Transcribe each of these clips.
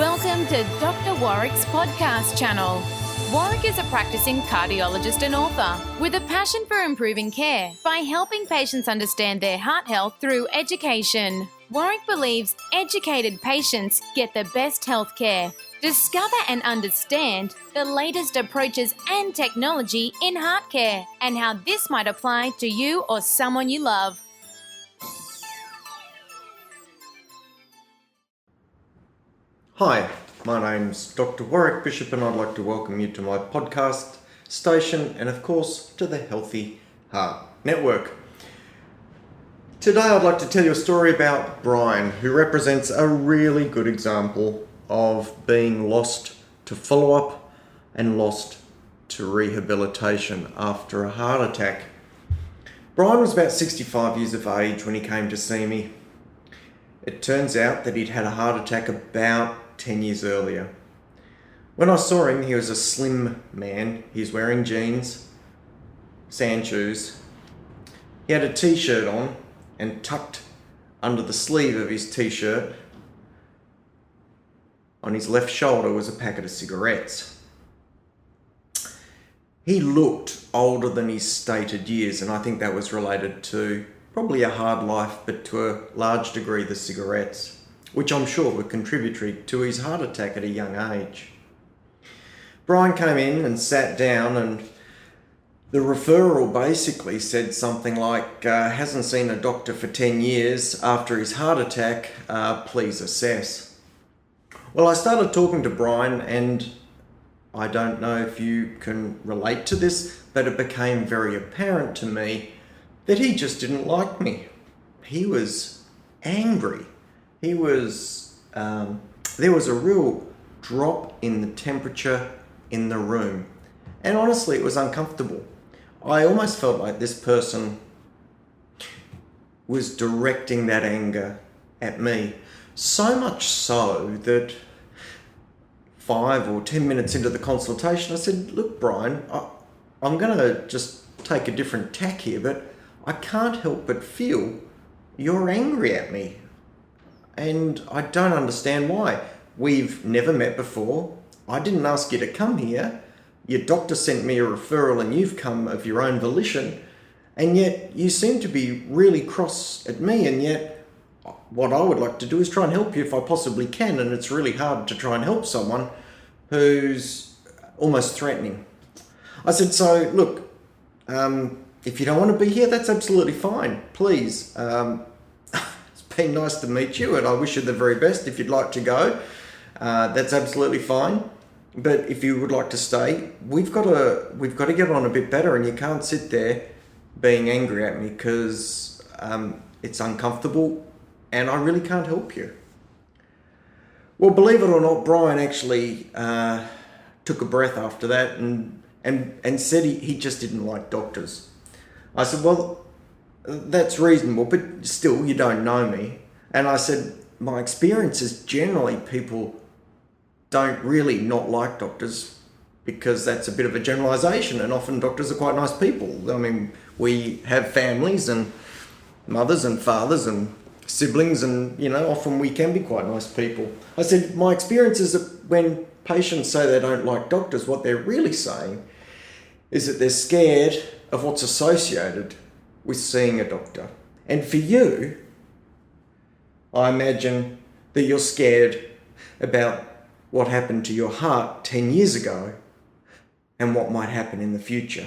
Welcome to Dr. Warrick's podcast channel. Warrick is a practicing cardiologist and author with a passion for improving care by helping patients understand their heart health through education. Warrick believes educated patients get the best health care. Discover and understand the latest approaches and technology in heart care and how this might apply to you or someone you love. Hi, my name's Dr. Warrick Bishop and I'd like to welcome you to my podcast station and of course to the Healthy Heart Network. Today I'd like to tell you a story about Brian, who represents a really good example of being lost to follow-up and lost to rehabilitation after a heart attack. Brian was about 65 years of age when he came to see me. It turns out that he'd had a heart attack about 10 years earlier. When I saw him, he was a slim man. He's wearing jeans, sand shoes. He had a t-shirt on, and tucked under the sleeve of his t-shirt on his left shoulder was a packet of cigarettes. He looked older than his stated years, and I think that was related to probably a hard life, but to a large degree the cigarettes, which I'm sure were contributory to his heart attack at a young age. Brian came in and sat down, and the referral basically said something like, hasn't seen a doctor for 10 years after his heart attack, please assess. Well, I started talking to Brian, and I don't know if you can relate to this, but it became very apparent to me that he just didn't like me. He was angry. He was, there was a real drop in the temperature in the room. And honestly, it was uncomfortable. I almost felt like this person was directing that anger at me. So much so that 5 or 10 minutes into the consultation, I said, look, Brian, I'm going to just take a different tack here, but I can't help but feel you're angry at me. And I don't understand why. We've never met before. I didn't ask you to come here. Your doctor sent me a referral and you've come of your own volition. And yet you seem to be really cross at me. And yet what I would like to do is try and help you if I possibly can. And it's really hard to try and help someone who's almost threatening. I said, so look, if you don't want to be here, that's absolutely fine. Please. It's been nice to meet you and I wish you the very best. If you'd like to go, that's absolutely fine. But if you would like to stay, we've got to get on a bit better, and you can't sit there being angry at me because it's uncomfortable and I really can't help you. Well, believe it or not, Brian actually took a breath after that and said he just didn't like doctors. I said, well, that's reasonable, but still, you don't know me. And I said, my experience is generally people don't really not like doctors because that's a bit of a generalization, and often doctors are quite nice people. I mean, we have families and mothers and fathers and siblings, and, you know, often we can be quite nice people. I said, my experience is that when patients say they don't like doctors, what they're really saying is that they're scared of what's associated with seeing a doctor. And for you, I imagine that you're scared about what happened to your heart 10 years ago and what might happen in the future.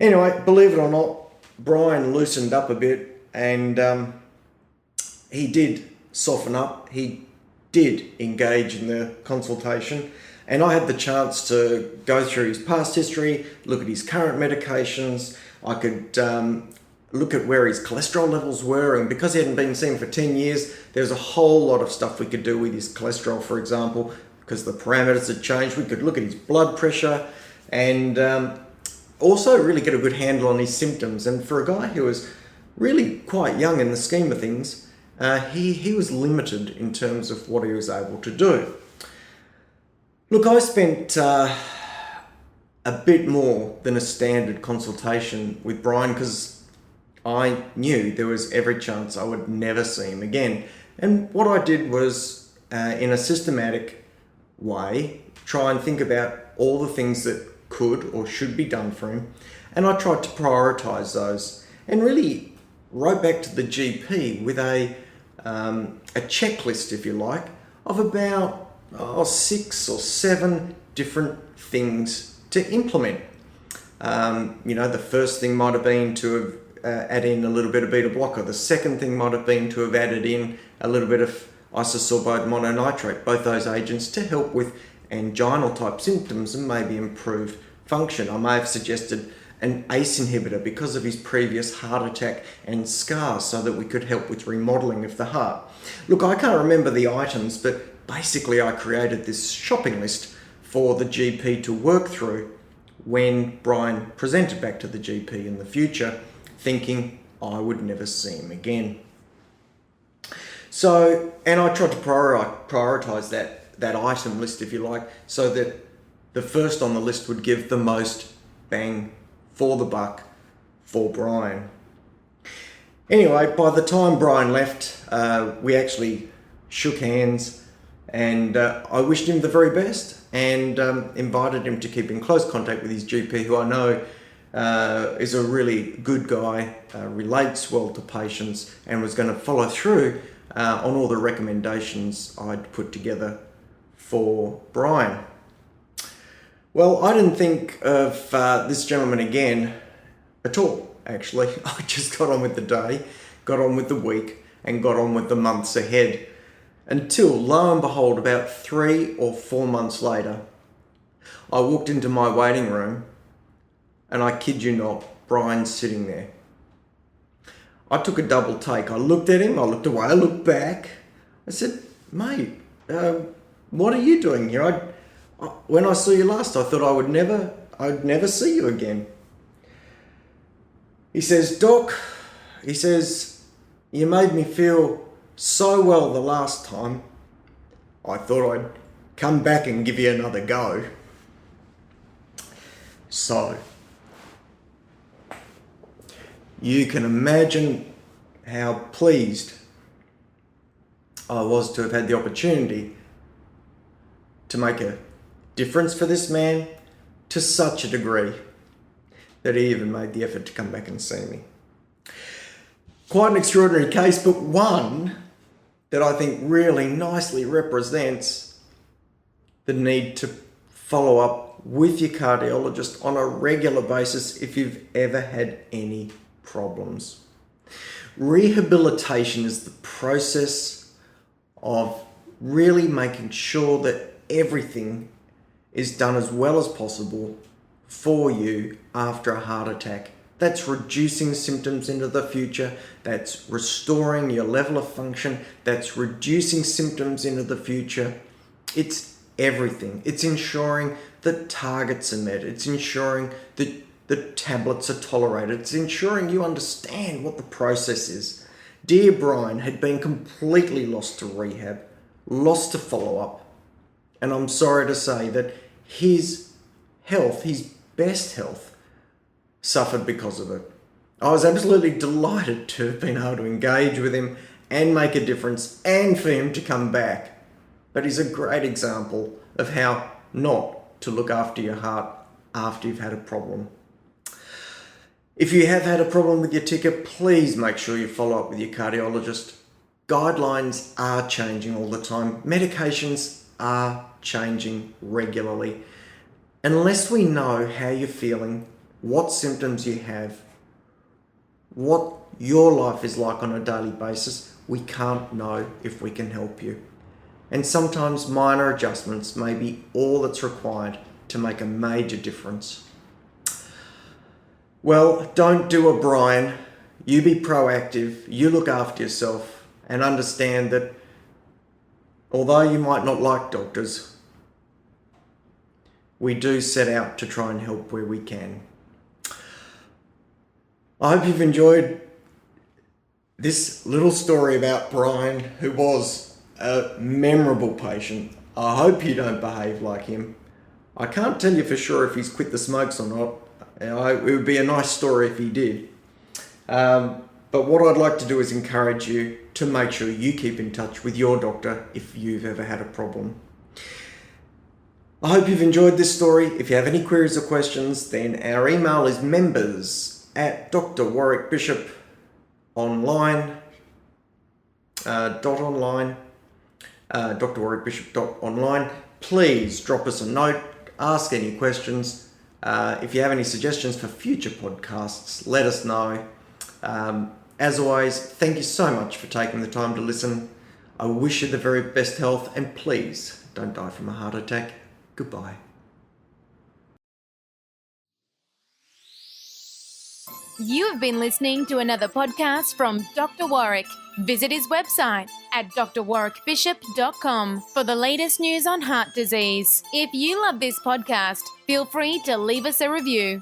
Anyway, believe it or not, Brian loosened up a bit, and he did soften up. He did engage in the consultation, and I had the chance to go through his past history, look at his current medications. I could look at where his cholesterol levels were, and because he hadn't been seen for 10 years, there's a whole lot of stuff we could do with his cholesterol, for example, because the parameters had changed. We could look at his blood pressure and also really get a good handle on his symptoms. And for a guy who was really quite young in the scheme of things, he was limited in terms of what he was able to do. Look, I spent a bit more than a standard consultation with Brian because I knew there was every chance I would never see him again. And what I did was in a systematic way, try and think about all the things that could or should be done for him. And I tried to prioritise those and really wrote back to the GP with a checklist, if you like, of about 6 or 7 different things to implement. The first thing might have been to have add in a little bit of beta blocker. The second thing might have been to have added in a little bit of isosorbide mononitrate, both those agents to help with anginal type symptoms and maybe improve function. I may have suggested an ACE inhibitor because of his previous heart attack and scars so that we could help with remodeling of the heart. Look, I can't remember the items, but basically I created this shopping list for the GP to work through when Brian presented back to the GP in the future, thinking I would never see him again. So, and I tried to prioritise that item list, if you like, so that the first on the list would give the most bang for the buck for Brian. Anyway, by the time Brian left, we actually shook hands, and I wished him the very best and invited him to keep in close contact with his GP, who I know is a really good guy, relates well to patients, and was going to follow through on all the recommendations I'd put together for Brian. Well, I didn't think of this gentleman again at all, actually. I just got on with the day, got on with the week, and got on with the months ahead. Until, lo and behold, about 3 or 4 months later, I walked into my waiting room, and I kid you not, Brian's sitting there. I took a double take. I looked at him, I looked away, I looked back. I said, mate, what are you doing here? When I saw you last, I thought I'd never see you again. He says, Doc, he says, you made me feel so well the last time, I thought I'd come back and give you another go. So, you can imagine how pleased I was to have had the opportunity to make a difference for this man to such a degree that he even made the effort to come back and see me. Quite an extraordinary case, but one that I think really nicely represents the need to follow up with your cardiologist on a regular basis if you've ever had any problems. Rehabilitation is the process of really making sure that everything is done as well as possible for you after a heart attack. That's reducing symptoms into the future. That's restoring your level of function. That's reducing symptoms into the future. It's everything. It's ensuring that targets are met. It's ensuring that the tablets are tolerated. It's ensuring you understand what the process is. Dear Brian had been completely lost to rehab, lost to follow-up. And I'm sorry to say that his health, his best health, suffered because of it. I was absolutely delighted to have been able to engage with him and make a difference and for him to come back. But he's a great example of how not to look after your heart after you've had a problem. If you have had a problem with your ticker, please make sure you follow up with your cardiologist. Guidelines are changing all the time. Medications are changing regularly. Unless we know how you're feeling, what symptoms you have, what your life is like on a daily basis, we can't know if we can help you. And sometimes minor adjustments may be all that's required to make a major difference. Well, don't do a Brian. You be proactive, you look after yourself, and understand that although you might not like doctors, we do set out to try and help where we can. I hope you've enjoyed this little story about Brian, who was a memorable patient. I hope you don't behave like him. I can't tell you for sure if he's quit the smokes or not. It would be a nice story if he did. But what I'd like to do is encourage you to make sure you keep in touch with your doctor if you've ever had a problem. I hope you've enjoyed this story. If you have any queries or questions, then our email is members@drwarwickbishop.online. drwarwickbishop.online. Please drop us a note, ask any questions. If you have any suggestions for future podcasts, let us know. As always, thank you so much for taking the time to listen. I wish you the very best health, and please don't die from a heart attack. Goodbye. You have been listening to another podcast from Dr. Warrick. Visit his website at drwarwickbishop.com for the latest news on heart disease. If you love this podcast, feel free to leave us a review.